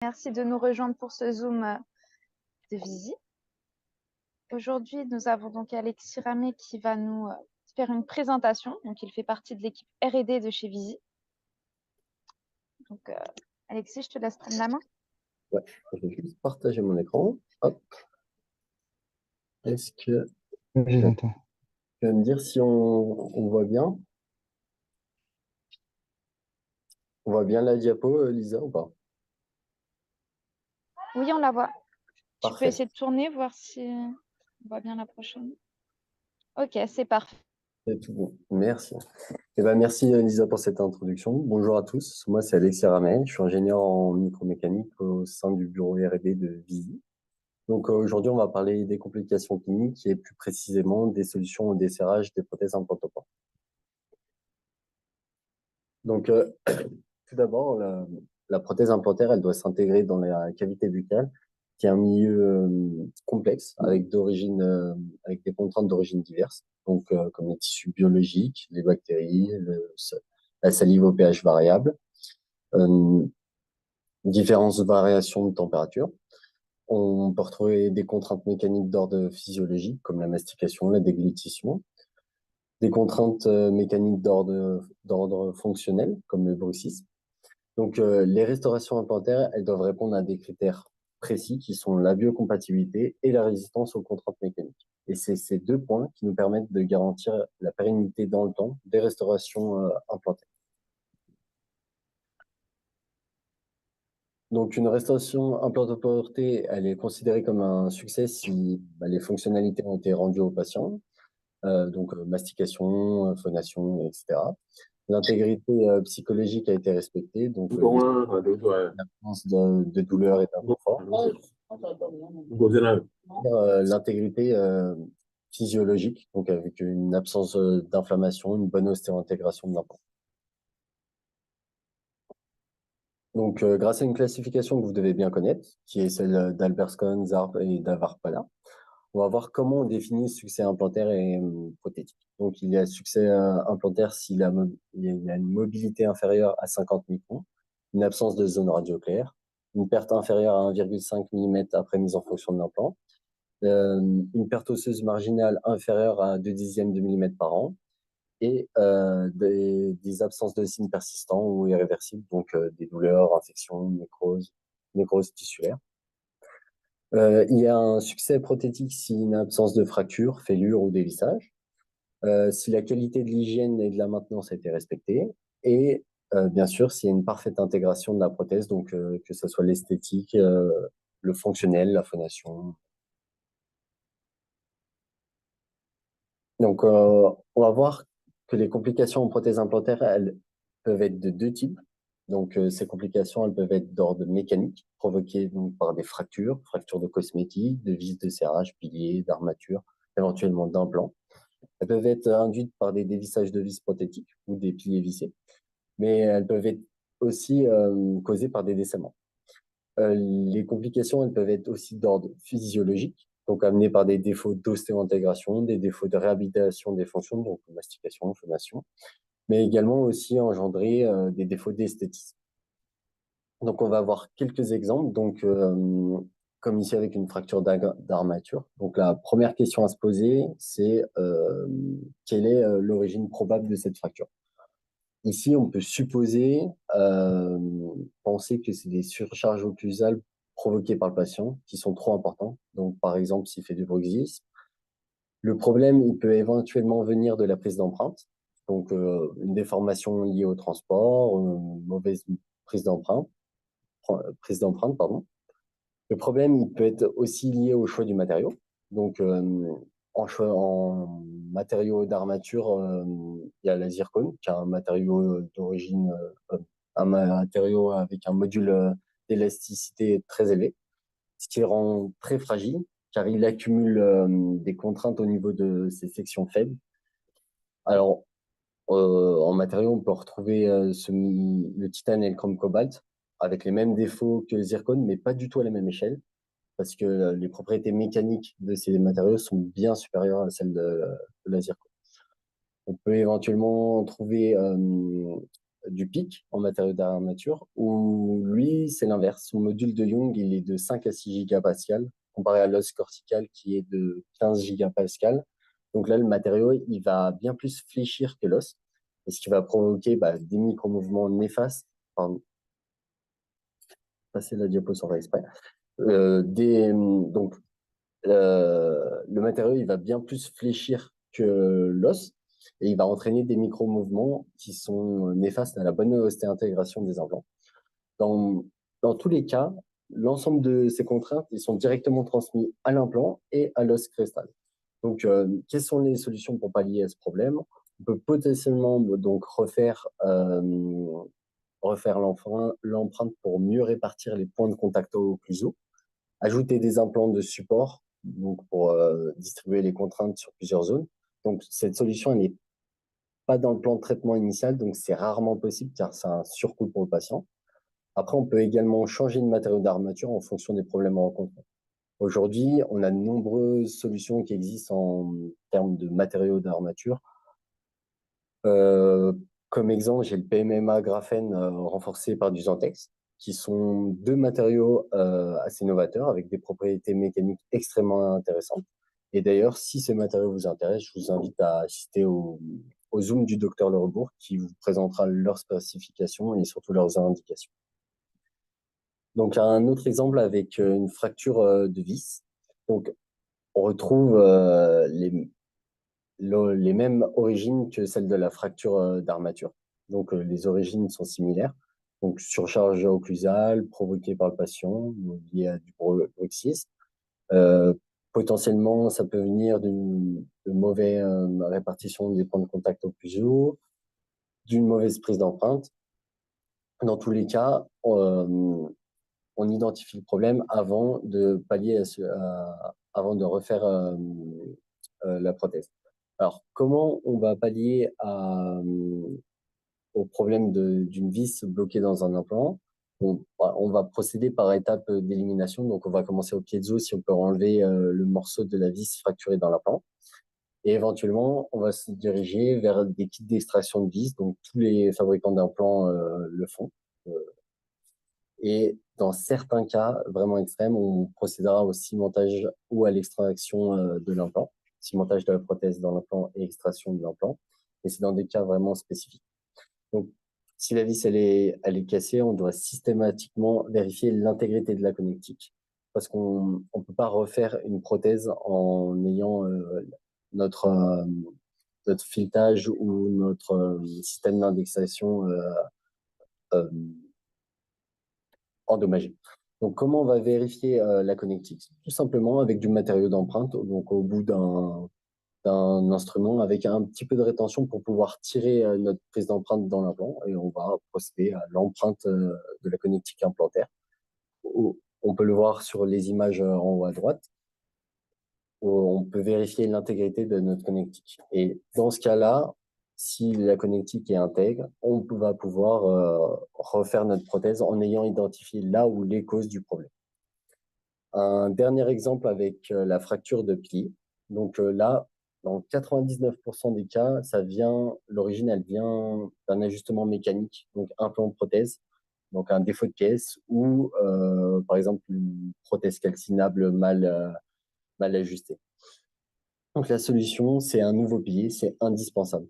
Merci de nous rejoindre pour ce Zoom de Vizy. Aujourd'hui, nous avons donc Alexis Ramé qui va nous faire une présentation. Donc, il fait partie de l'équipe R&D de chez Vizy. Donc, Alexis, je te laisse prendre la main. Ouais, je vais juste partager mon écran. Hop. Est-ce que Oui, j'entends. tu vas me dire si on voit bien? On voit bien la diapo, Lisa, ou pas? Oui, on la voit. Tu peux Parfait. essayer de tourner, voir si on voit bien la prochaine. Ok, c'est parfait. C'est tout bon. Merci. Merci, Lisa, pour cette introduction. Bonjour à tous. Moi, c'est Alexis Ramel. Je suis ingénieur en micromécanique au sein du bureau R&D de Vizy. Donc, aujourd'hui, on va parler des complications cliniques et plus précisément des solutions au desserrage des prothèses implantopores. Donc, tout d'abord, la prothèse implantaire, elle doit s'intégrer dans la cavité buccale, qui est un milieu complexe avec avec des contraintes d'origine diverses, donc comme les tissus biologiques, les bactéries, la salive au pH variable, euh, différentes variations de température. On peut retrouver des contraintes mécaniques d'ordre physiologique, comme la mastication, la déglutition, des contraintes mécaniques d'ordre fonctionnel, comme le bruxisme. Donc, les restaurations implantaires, elles doivent répondre à des critères précis qui sont la biocompatibilité et la résistance aux contraintes mécaniques. Et c'est ces deux points qui nous permettent de garantir la pérennité dans le temps des restaurations implantaires. Donc, une restauration implantoportée, elle est considérée comme un succès si les fonctionnalités ont été rendues au patient, donc mastication, phonation, etc. L'intégrité psychologique a été respectée, donc l'absence de douleur et d'inconfort. L'intégrité physiologique, donc avec une absence d'inflammation, une bonne ostéo-intégration de l'implant. Donc, grâce à une classification que vous devez bien connaître, qui est celle d'Alberscon, Zarp et d'Avarpala, on va voir comment on définit le succès implantaire et prothétique. Donc, il y a succès implantaire s'il y a une mobilité inférieure à 50 microns, une absence de zone radioclaire, une perte inférieure à 1,5 mm après mise en fonction de l'implant, une perte osseuse marginale inférieure à 0,2 de millimètre par an, et des absences de signes persistants ou irréversibles, donc des douleurs, infections, nécrose tissulaire. Il y a un succès prothétique si une absence de fracture, fêlure ou dévissage, si la qualité de l'hygiène et de la maintenance a été respectée, et bien sûr s'il y a une parfaite intégration de la prothèse, donc que ce soit l'esthétique, le fonctionnel, la phonation. Donc on va voir que les complications en prothèse implantaire, elles peuvent être de deux types. Donc ces complications, elles peuvent être d'ordre mécanique, provoquées donc par des fractures de cosmétiques, de vis de serrage, piliers, d'armature, éventuellement d'implants. Elles peuvent être induites par des dévissages de vis prothétiques ou des piliers vissés, mais elles peuvent être aussi causées par des descèmements. Les complications, elles peuvent être aussi d'ordre physiologique, donc amenées par des défauts d'ostéo-intégration, des défauts de réhabilitation des fonctions, donc mastication, phonation, mais également aussi engendrer des défauts d'esthétisme. Donc, on va voir quelques exemples. Donc, comme ici avec une fracture d'armature. Donc, la première question à se poser, c'est quelle est l'origine probable de cette fracture? Ici, on peut supposer, penser que c'est des surcharges occlusales provoquées par le patient qui sont trop importantes. Donc, par exemple, s'il fait du bruxisme. Le problème, il peut éventuellement venir de la prise d'empreinte. Donc, une déformation liée au transport, une mauvaise prise d'empreinte, pardon. Le problème, il peut être aussi lié au choix du matériau. Donc, en matériaux d'armature, il y a la zircone, qui est un matériau d'origine, un matériau avec un module d'élasticité très élevé, ce qui rend très fragile, car il accumule des contraintes au niveau de ses sections faibles. Alors, en matériaux, on peut retrouver le titane et le chrome cobalt, avec les mêmes défauts que le zircone, mais pas du tout à la même échelle, parce que les propriétés mécaniques de ces matériaux sont bien supérieures à celles de la zircone. On peut éventuellement trouver du PIC en matériaux d'armature, où lui, c'est l'inverse. Son module de Young, il est de 5 à 6 gigapascal, comparé à l'os cortical qui est de 15 gigapascal. Donc là, le matériau, il va bien plus fléchir que l'os, et ce qui va provoquer des micro-mouvements néfastes. Pardon, passer la diapo sans faire exprès. Donc, le matériau, il va bien plus fléchir que l'os et il va entraîner des micro-mouvements qui sont néfastes à la bonne ostéo-intégration des implants. Dans, dans tous les cas, l'ensemble de ces contraintes, ils sont directement transmis à l'implant et à l'os crestal. Donc, quelles sont les solutions pour pallier à ce problème? On peut potentiellement donc refaire l'empreinte pour mieux répartir les points de contact occlusaux, ajouter des implants de support donc pour distribuer les contraintes sur plusieurs zones. Donc, cette solution, elle n'est pas dans le plan de traitement initial, donc c'est rarement possible car c'est un surcoût pour le patient. Après, on peut également changer de matériau d'armature en fonction des problèmes rencontrés. Aujourd'hui, on a de nombreuses solutions qui existent en termes de matériaux d'armature. Euh, Comme exemple, j'ai le PMMA graphène renforcé par du Zantex, qui sont deux matériaux assez novateurs avec des propriétés mécaniques extrêmement intéressantes. Et d'ailleurs, si ces matériaux vous intéressent, je vous invite à assister au Zoom du docteur Le Rebourg qui vous présentera leurs spécifications et surtout leurs indications. Donc, un autre exemple avec une fracture de vis. Donc, on retrouve les mêmes origines que celles de la fracture d'armature. Donc, les origines sont similaires. Donc, surcharge occlusale provoquée par le patient, liée à du bruxisme. Euh, Potentiellement, ça peut venir d'une mauvaise répartition des points de contact occlusaux, d'une mauvaise prise d'empreinte. Dans tous les cas, on identifie le problème avant de pallier avant de refaire la prothèse. Alors, comment on va pallier au problème d'une vis bloquée dans un implant? On va procéder par étapes d'élimination. Donc, on va commencer au pied de os si on peut enlever le morceau de la vis fracturé dans l'implant. Et éventuellement, on va se diriger vers des kits d'extraction de vis. Donc, tous les fabricants d'implants le font. Euh, et dans certains cas vraiment extrêmes, on procédera au cimentage ou à l'extraction de l'implant, cimentage de la prothèse dans l'implant et extraction de l'implant. Et c'est dans des cas vraiment spécifiques. Donc, si la vis elle est cassée, on doit systématiquement vérifier l'intégrité de la connectique parce qu'on ne peut pas refaire une prothèse en ayant notre, euh, notre filetage ou notre système d'indexation euh, endommagé. Donc, comment on va vérifier la connectique? Tout simplement avec du matériau d'empreinte, donc au bout d'un instrument avec un petit peu de rétention pour pouvoir tirer notre prise d'empreinte dans l'implant et on va procéder à l'empreinte de la connectique implantaire. On peut le voir sur les images en haut à droite. On peut vérifier l'intégrité de notre connectique. Et dans ce cas-là, si la connectique est intègre, on va pouvoir refaire notre prothèse en ayant identifié là où les causes du problème. Un dernier exemple avec la fracture de pilier. Donc là, dans 99% des cas, l'origine, elle vient d'un ajustement mécanique, donc implant-prothèse, donc un défaut de pièce ou par exemple une prothèse calcinable mal ajustée. Donc la solution, c'est un nouveau pilier, c'est indispensable.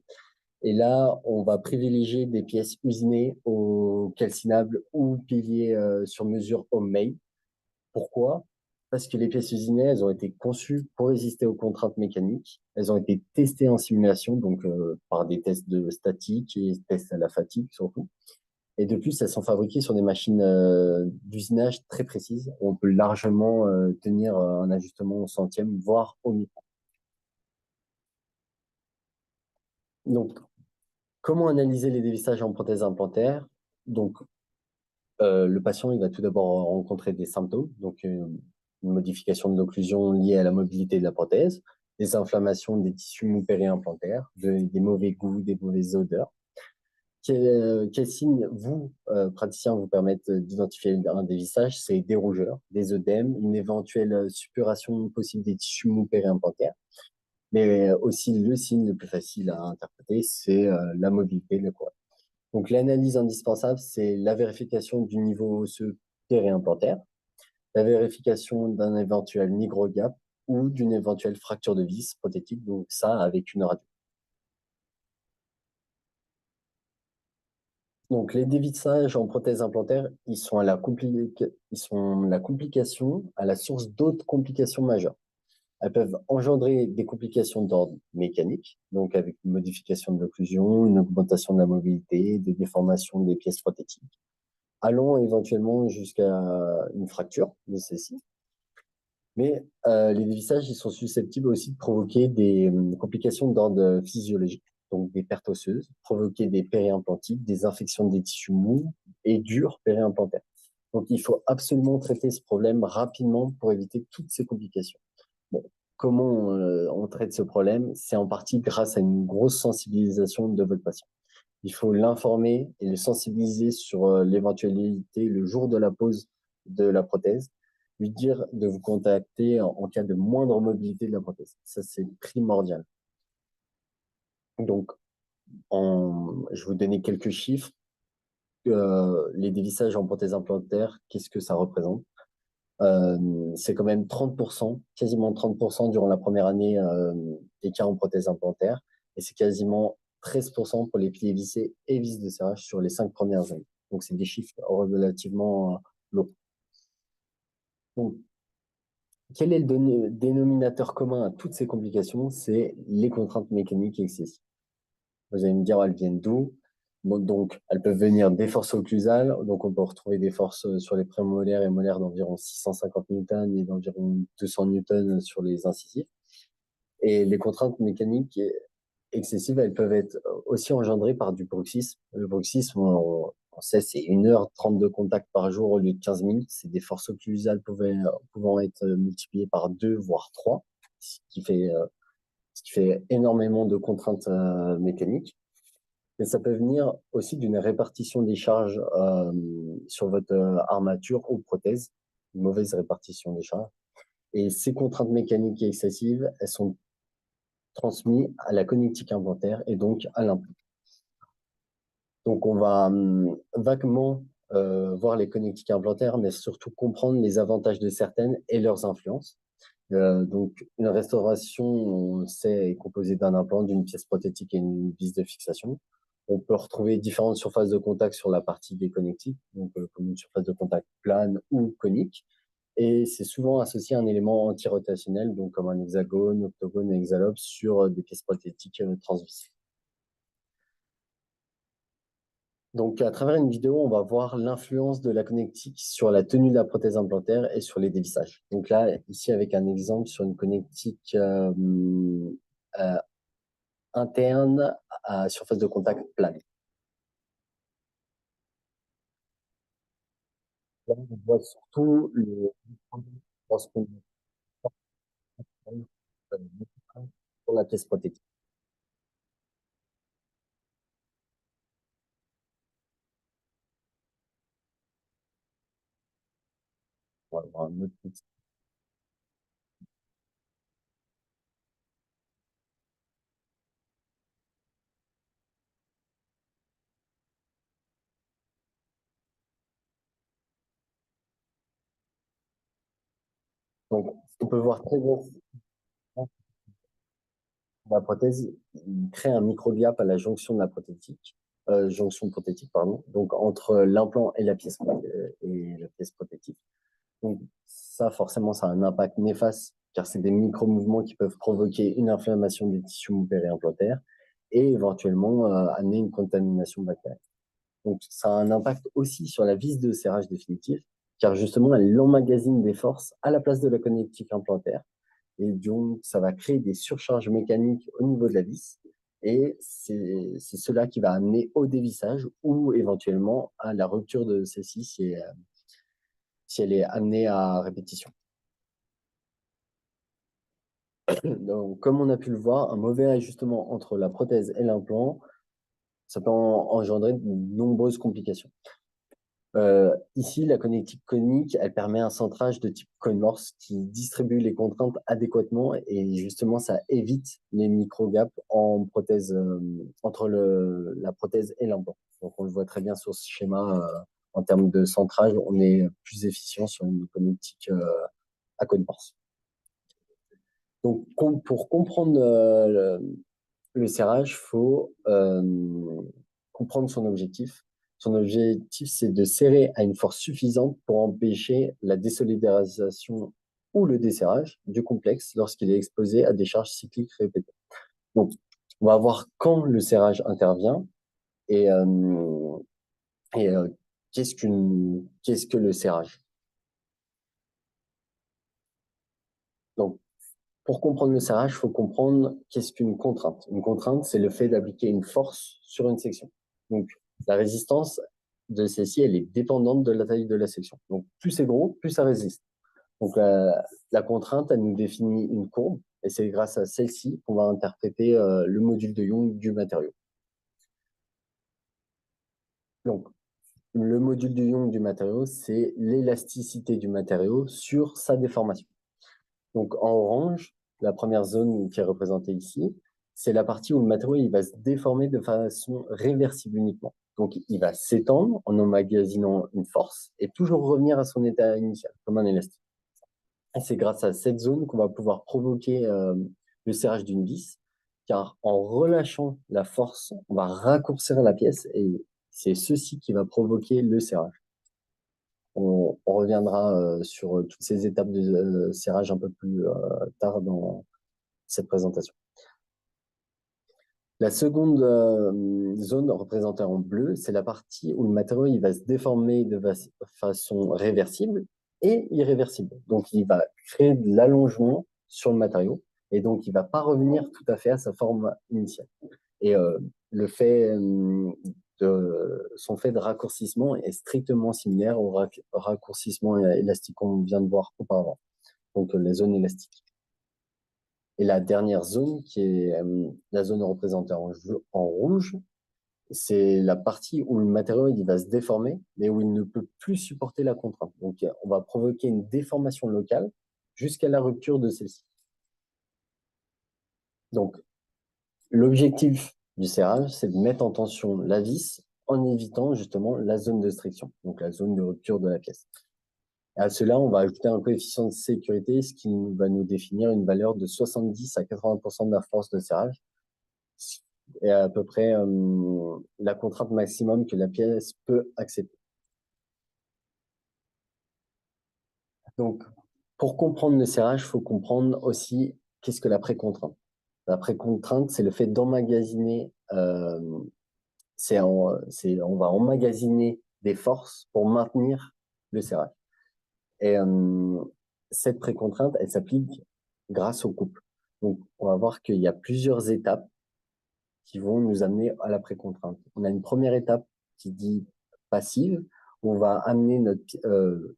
Et là, on va privilégier des pièces usinées au calcinable ou piliers sur mesure homemade. Pourquoi? Parce que les pièces usinées, elles ont été conçues pour résister aux contraintes mécaniques. Elles ont été testées en simulation, donc par des tests de statique et tests à la fatigue surtout. Et de plus, elles sont fabriquées sur des machines d'usinage très précises. On peut largement tenir un ajustement au centième, voire au micron. Donc, comment analyser les dévissages en prothèse implantaire? Donc, le patient, il va tout d'abord rencontrer des symptômes, donc une modification de l'occlusion liée à la mobilité de la prothèse, des inflammations des tissus mous périimplantaires, des mauvais goûts, des mauvaises odeurs. Quels signes, vous, praticiens, vous permettent d'identifier un dévissage? C'est des rougeurs, des œdèmes, une éventuelle suppuration possible des tissus mous périimplantaires. Mais aussi, le signe le plus facile à interpréter, c'est la mobilité de la couronne. Donc, l'analyse indispensable, c'est la vérification du niveau osseux périimplantaire, la vérification d'un éventuel nigrogap ou d'une éventuelle fracture de vis prothétique, donc ça avec une radio. Donc, les dévissages en prothèse implantaire, ils sont la complication à la source d'autres complications majeures. Elles peuvent engendrer des complications d'ordre mécanique, donc avec une modification de l'occlusion, une augmentation de la mobilité, des déformations des pièces prothétiques, allant éventuellement jusqu'à une fracture de celle-ci. Mais les dévissages, ils sont susceptibles aussi de provoquer des complications d'ordre physiologique, donc des pertes osseuses, provoquer des périimplantites, des infections des tissus mous et durs périimplantaires. Donc, il faut absolument traiter ce problème rapidement pour éviter toutes ces complications. Bon, comment on traite ce problème? C'est en partie grâce à une grosse sensibilisation de votre patient. Il faut l'informer et le sensibiliser sur l'éventualité le jour de la pose de la prothèse, lui dire de vous contacter en cas de moindre mobilité de la prothèse. Ça, c'est primordial. Donc, je vais vous donner quelques chiffres. Les dévissages en prothèse implantaire, qu'est-ce que ça représente? C'est quand même 30%, quasiment 30% durant la première année des cas en prothèse implantaire, et c'est quasiment 13% pour les piliers vissés et vis de serrage sur les 5 premières années. Donc, c'est des chiffres relativement lourds. Donc, quel est le dénominateur commun à toutes ces complications? C'est les contraintes mécaniques excessives. Vous allez me dire, elles viennent d'où? Bon, donc, elles peuvent venir des forces occlusales. Donc, on peut retrouver des forces sur les prémolaires et molaires d'environ 650 newtons et d'environ 200 newtons sur les incisifs. Et les contraintes mécaniques excessives, elles peuvent être aussi engendrées par du bruxisme. Le bruxisme, on sait, c'est 1h30 de contact par jour au lieu de 15 minutes. C'est des forces occlusales pouvant être multipliées par 2, voire 3, ce qui fait énormément de contraintes mécaniques. Mais ça peut venir aussi d'une répartition des charges sur votre armature ou prothèse, une mauvaise répartition des charges. Et ces contraintes mécaniques excessives, elles sont transmises à la connectique implantaire et donc à l'implant. Donc on va vaguement voir les connectiques implantaires, mais surtout comprendre les avantages de certaines et leurs influences. Donc une restauration, on sait, est composée d'un implant, d'une pièce prothétique et une vis de fixation. On peut retrouver différentes surfaces de contact sur la partie des connectiques, donc comme une surface de contact plane ou conique. Et c'est souvent associé à un élément antirotationnel, donc comme un hexagone, octogone et hexalope sur des pièces prothétiques transvisées. Donc, à travers une vidéo, on va voir l'influence de la connectique sur la tenue de la prothèse implantaire et sur les dévissages. Donc là, ici, avec un exemple sur une connectique euh, interne à surface de contact plane. Là, on voit surtout lorsqu'on sur la pièce prothétique. On va voir un autre petit. Donc, on peut voir très bien la prothèse, il crée un microgap à la jonction de la prothétique, jonction prothétique, pardon, donc entre l'implant et la pièce prothétique. Donc, ça, forcément, ça a un impact néfaste, car c'est des micro-mouvements qui peuvent provoquer une inflammation des tissus périimplantaires et éventuellement amener une contamination bactérienne. Donc, ça a un impact aussi sur la vis de serrage définitif, car justement, elle emmagasine des forces à la place de la connectique implantaire. Et donc, ça va créer des surcharges mécaniques au niveau de la vis. Et c'est cela qui va amener au dévissage ou éventuellement à la rupture de celle-ci si elle est amenée à répétition. Donc, comme on a pu le voir, un mauvais ajustement entre la prothèse et l'implant, ça peut engendrer de nombreuses complications. Ici, la connectique conique, elle permet un centrage de type cone-morse qui distribue les contraintes adéquatement et justement, ça évite les micro-gaps en prothèse, entre la prothèse et l'implant. Donc, on le voit très bien sur ce schéma. En termes de centrage, on est plus efficient sur une connectique à cone-morse. Donc, pour comprendre le serrage, il faut comprendre son objectif. Son objectif, c'est de serrer à une force suffisante pour empêcher la désolidarisation ou le desserrage du complexe lorsqu'il est exposé à des charges cycliques répétées. Donc, on va voir quand le serrage intervient et, qu'est-ce que le serrage. Donc, pour comprendre le serrage, il faut comprendre qu'est-ce qu'une contrainte. Une contrainte, c'est le fait d'appliquer une force sur une section. Donc, la résistance de celle-ci, elle est dépendante de la taille de la section. Donc, plus c'est gros, plus ça résiste. Donc, la contrainte, elle nous définit une courbe, et c'est grâce à celle-ci qu'on va interpréter le module de Young du matériau. Donc, le module de Young du matériau, c'est l'élasticité du matériau sur sa déformation. Donc, en orange, la première zone qui est représentée ici, c'est la partie où le matériau il va se déformer de façon réversible uniquement. Donc, il va s'étendre en emmagasinant une force et toujours revenir à son état initial, comme un élastique. Et c'est grâce à cette zone qu'on va pouvoir provoquer le serrage d'une vis, car en relâchant la force, on va raccourcir la pièce et c'est ceci qui va provoquer le serrage. On reviendra sur toutes ces étapes de serrage un peu plus tard dans cette présentation. La seconde zone représentée en bleu, c'est la partie où le matériau il va se déformer de façon réversible et irréversible. Donc, il va créer de l'allongement sur le matériau et donc il ne va pas revenir tout à fait à sa forme initiale. Et le fait son fait de raccourcissement est strictement similaire au raccourcissement élastique qu'on vient de voir auparavant, donc les zones élastiques. Et la dernière zone, qui est la zone représentée en rouge, c'est la partie où le matériau il va se déformer, mais où il ne peut plus supporter la contrainte. Donc, on va provoquer une déformation locale jusqu'à la rupture de celle-ci. Donc, l'objectif du serrage, c'est de mettre en tension la vis en évitant justement la zone de striction, donc la zone de rupture de la pièce. Et à cela, on va ajouter un coefficient de sécurité, ce qui va nous définir une valeur de 70 à 80% de la force de serrage, et à peu près la contrainte maximum que la pièce peut accepter. Donc, pour comprendre le serrage, il faut comprendre aussi qu'est-ce que la précontrainte. La précontrainte, c'est le fait d'emmagasiner, on va emmagasiner des forces pour maintenir le serrage. Et cette précontrainte, elle s'applique grâce au couple. Donc, on va voir qu'il y a plusieurs étapes qui vont nous amener à la précontrainte. On a une première étape qui dit passive, où on va amener notre...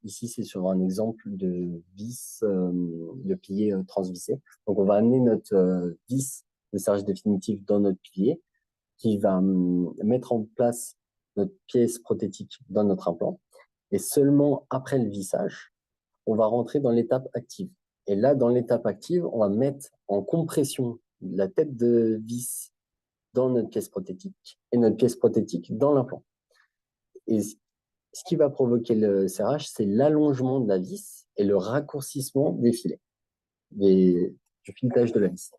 ici, c'est sur un exemple de vis, de pilier transvissé. Donc, on va amener notre vis de serrage définitif dans notre pilier, qui va mettre en place notre pièce prothétique dans notre implant. Et seulement après le vissage, on va rentrer dans l'étape active. Et là, dans l'étape active, on va mettre en compression la tête de vis dans notre pièce prothétique et notre pièce prothétique dans l'implant. Et ce qui va provoquer le serrage, c'est l'allongement de la vis et le raccourcissement des filets, du filetage de la vis.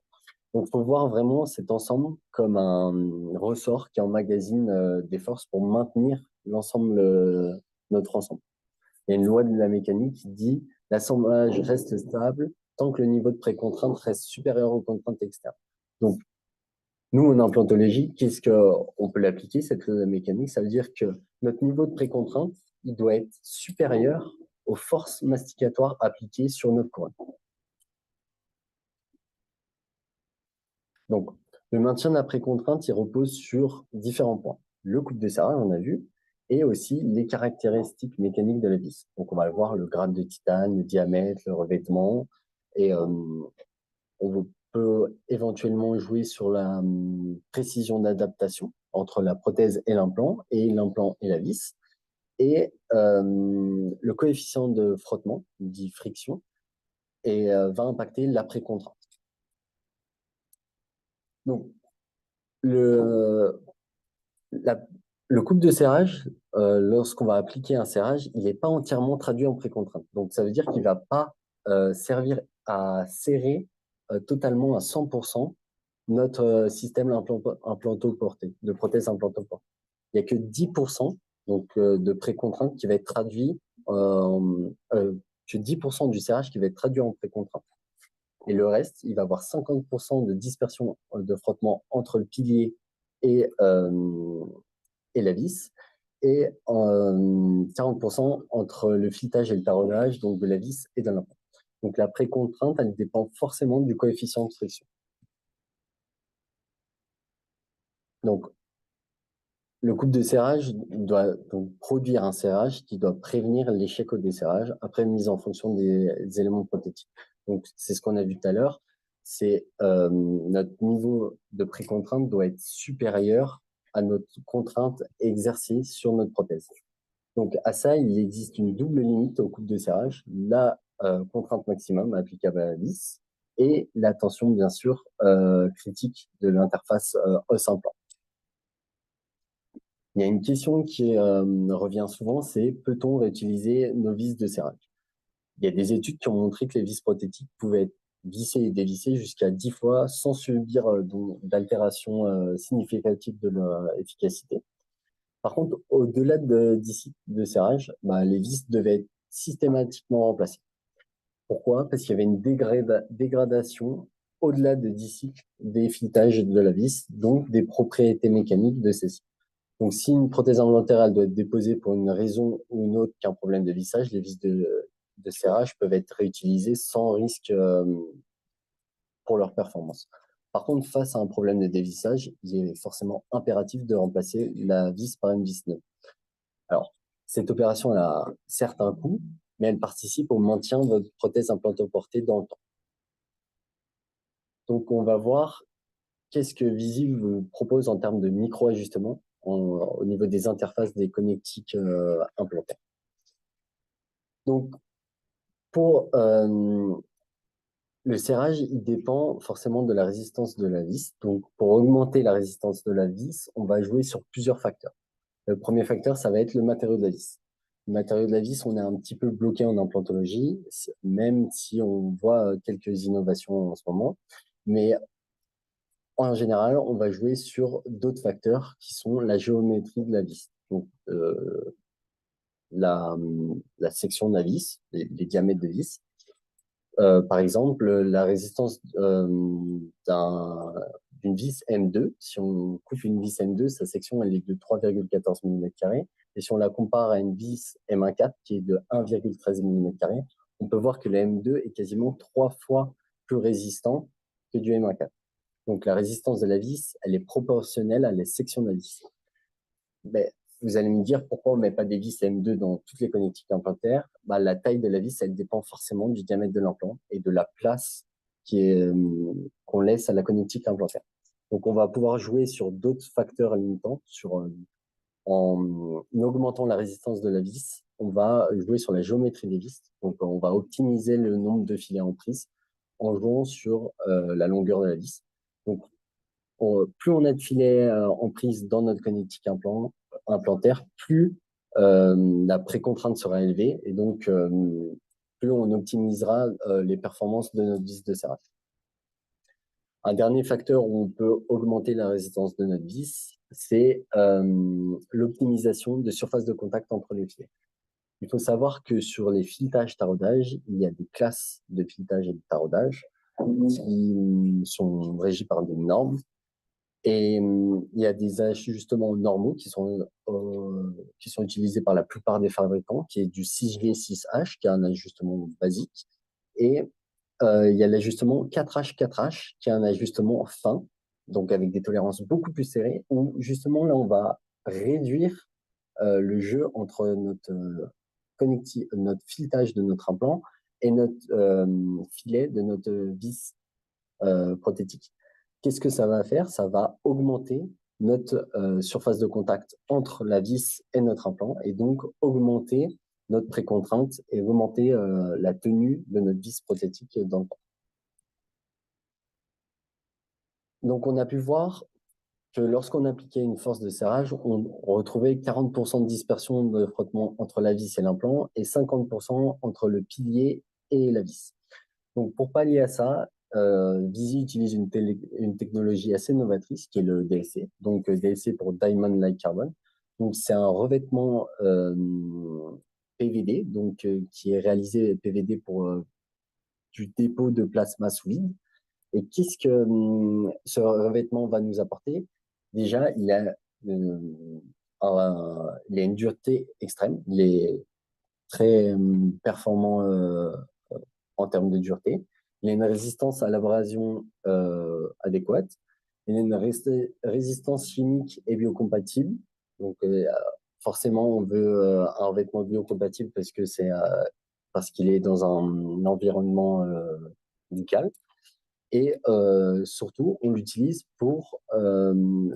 Donc, il faut voir vraiment cet ensemble comme un ressort qui emmagasine des forces pour maintenir l'ensemble, notre ensemble. Il y a une loi de la mécanique qui dit l'assemblage reste stable tant que le niveau de précontrainte reste supérieur aux contraintes externes. Donc, nous, en implantologie, qu'est-ce qu'on peut l'appliquer, cette loi de la mécanique? Ça veut dire que notre niveau de précontrainte, il doit être supérieur aux forces masticatoires appliquées sur notre couronne. Donc, le maintien de la précontrainte, il repose sur différents points. Le couple de serrage, on a vu, et aussi les caractéristiques mécaniques de la vis. Donc, on va voir le grade de titane, le diamètre, le revêtement, et on peut éventuellement jouer sur la précision d'adaptation entre la prothèse et l'implant et la vis. Et le coefficient de frottement, dit friction, et va impacter l'après-contrainte. Donc, le couple de serrage, lorsqu'on va appliquer un serrage, il n'est pas entièrement traduit en précontrainte. Donc, ça veut dire qu'il ne va pas servir à serrer totalement à 100% notre système implantoporté, de prothèse implantoportée. Il n'y a que 10% donc, de précontrainte qui va être traduit, que 10% du serrage qui va être traduit en précontrainte. Et le reste, il va avoir 50% de dispersion de frottement entre le pilier et la vis, et 40% entre le filetage et le taraudage, donc de la vis et de l'implant. Donc la précontrainte, elle dépend forcément du coefficient de friction. Donc le couple de serrage doit donc produire un serrage qui doit prévenir l'échec au desserrage après mise en fonction des éléments prothétiques. Donc c'est ce qu'on a vu tout à l'heure, c'est notre niveau de précontrainte doit être supérieur à notre contrainte exercée sur notre prothèse. Donc, à ça, il existe une double limite au couple de serrage, la contrainte maximum applicable à la vis et la tension, bien sûr, critique de l'interface os-implant. Il y a une question qui revient souvent, c'est peut-on réutiliser nos vis de serrage? Il y a des études qui ont montré que les vis prothétiques pouvaient être vissées et dévissées jusqu'à 10 fois sans subir d'altération significative de leur efficacité. Par contre, au-delà de serrage, les vis devaient être systématiquement remplacées. Pourquoi? Parce qu'il y avait une dégradation au-delà de 10 cycles des filetages de la vis, donc des propriétés mécaniques de celle-ci. Donc, si une prothèse implantaire doit être déposée pour une raison ou une autre qu'un problème de vissage, les vis de serrage peuvent être réutilisées sans risque pour leur performance. Par contre, face à un problème de dévissage, il est forcément impératif de remplacer la vis par une vis neuve. Alors, cette opération a certes un coût, mais elle participe au maintien de votre prothèse implantoportée dans le temps. Donc, on va voir qu'est-ce que Visi vous propose en termes de micro-ajustement au niveau des interfaces des connectiques implantaires. Donc, pour le serrage, il dépend forcément de la résistance de la vis. Donc, pour augmenter la résistance de la vis, on va jouer sur plusieurs facteurs. Le premier facteur, ça va être le matériau de la vis. Le matériau de la vis, on est un petit peu bloqué en implantologie, même si on voit quelques innovations en ce moment. Mais en général, on va jouer sur d'autres facteurs qui sont la géométrie de la vis. Donc, la section de la vis, les diamètres de vis. Par exemple, la résistance d'une vis M2, si on coupe une vis M2, sa section elle est de 3,14 mm². Et si on la compare à une vis M1.4 qui est de 1,13 mm², on peut voir que le M2 est quasiment 3 fois plus résistant que du M1.4. Donc la résistance de la vis, elle est proportionnelle à la section de la vis. Mais vous allez me dire pourquoi on ne met pas des vis M2 dans toutes les connectiques implantaires. La taille de la vis, elle dépend forcément du diamètre de l'implant et de la place qu'on laisse à la connectique implantaire. Donc, on va pouvoir jouer sur d'autres facteurs limitants. En augmentant la résistance de la vis, on va jouer sur la géométrie des vis. Donc, on va optimiser le nombre de filets en prise en jouant sur la longueur de la vis. Donc, plus on a de filets en prise dans notre connectique implantaire, plus la précontrainte sera élevée et donc plus on optimisera les performances de notre vis de serrage. Un dernier facteur où on peut augmenter la résistance de notre vis, c'est l'optimisation de surface de contact entre les filets. Il faut savoir que sur les filetages taraudage, il y a des classes de filetage et de taraudage qui sont régies par des normes. Et il y a des ajustements normaux qui sont utilisés par la plupart des fabricants, qui est du 6G6H, qui est un ajustement basique. Et il y a l'ajustement 4H4H, qui est un ajustement fin, donc avec des tolérances beaucoup plus serrées, où justement là, on va réduire le jeu entre notre filetage de notre implant et notre filet de notre vis prothétique. Qu'est-ce que ça va faire? Ça va augmenter notre surface de contact entre la vis et notre implant et donc augmenter notre précontrainte et augmenter la tenue de notre vis prothétique dans le temps. Donc, on a pu voir que lorsqu'on appliquait une force de serrage, on retrouvait 40% de dispersion de frottement entre la vis et l'implant et 50% entre le pilier et la vis. Donc, pour pallier à ça, Visi utilise une technologie assez novatrice qui est le DLC. Donc, DLC pour Diamond Like Carbon. Donc, c'est un revêtement PVD, donc qui est réalisé PVD pour du dépôt de plasma sous vide. Et qu'est-ce que ce revêtement va nous apporter? Déjà, euh, il a une dureté extrême. Il est très performant en termes de dureté. Il a une résistance à l'abrasion adéquate. Il a une résistance chimique et biocompatible. Donc, forcément, on veut un revêtement biocompatible parce qu'il est dans un environnement buccal. Et surtout, on l'utilise pour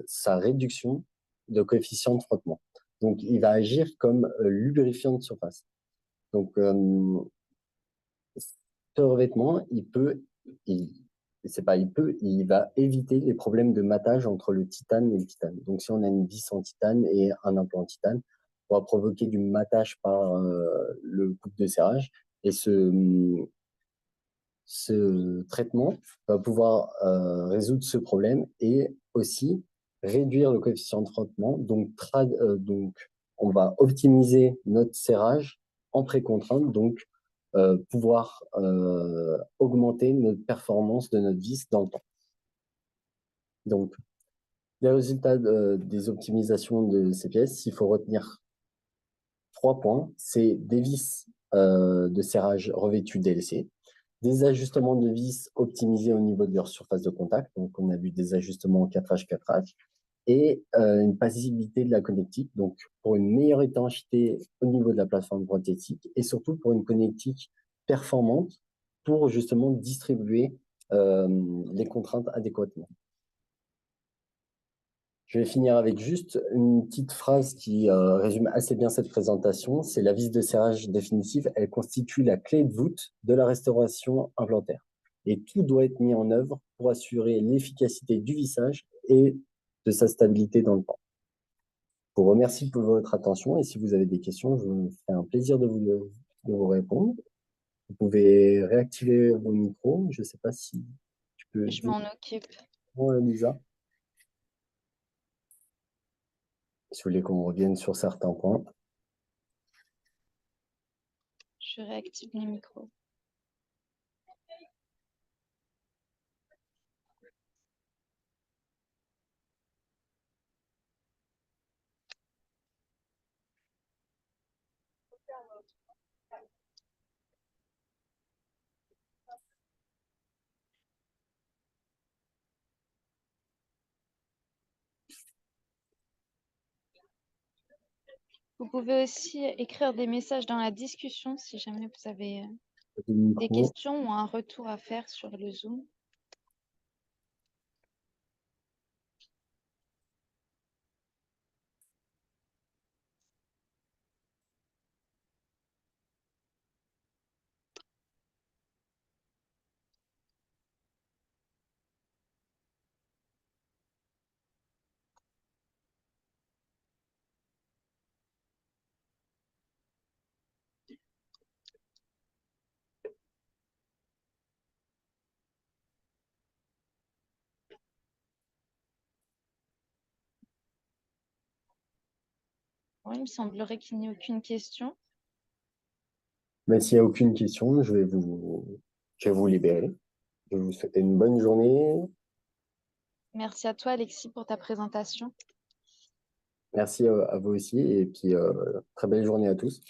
sa réduction de coefficient de frottement. Donc, il va agir comme lubrifiant de surface. Donc, ce revêtement, il va éviter les problèmes de matage entre le titane et le titane. Donc, si on a une vis en titane et un implant en titane, on va provoquer du matage par le couple de serrage. Et ce traitement va pouvoir résoudre ce problème et aussi réduire le coefficient de frottement. Donc, on va optimiser notre serrage en précontrainte, donc pouvoir augmenter notre performance de notre vis dans le temps. Donc, les résultats des optimisations de ces pièces, il faut retenir 3 points. C'est des vis de serrage revêtues DLC, des ajustements de vis optimisés au niveau de leur surface de contact. Donc, on a vu des ajustements en 4H, 4H et une passivité de la connectique. Donc, pour une meilleure étanchéité au niveau de la plateforme prothétique et surtout pour une connectique performante pour justement distribuer les contraintes adéquatement. Je vais finir avec juste une petite phrase qui résume assez bien cette présentation. C'est la vis de serrage définitive. Elle constitue la clé de voûte de la restauration implantaire. Et tout doit être mis en œuvre pour assurer l'efficacité du vissage et de sa stabilité dans le temps. Je vous remercie pour votre attention et si vous avez des questions, je me ferai un plaisir de vous répondre. Vous pouvez réactiver vos micros. Je ne sais pas si tu peux... Je m'en occupe. Lisa, si vous voulez qu'on revienne sur certains points. Je réactive les micros. Vous pouvez aussi écrire des messages dans la discussion si jamais vous avez des questions ou un retour à faire sur le Zoom. Bon, il me semblerait qu'il n'y ait aucune question. Mais s'il n'y a aucune question, je vais vous libérer. Je vous souhaite une bonne journée. Merci à toi, Alexis, pour ta présentation. Merci à vous aussi. Et puis, très belle journée à tous.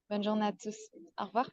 Bonne journée à tous. Au revoir.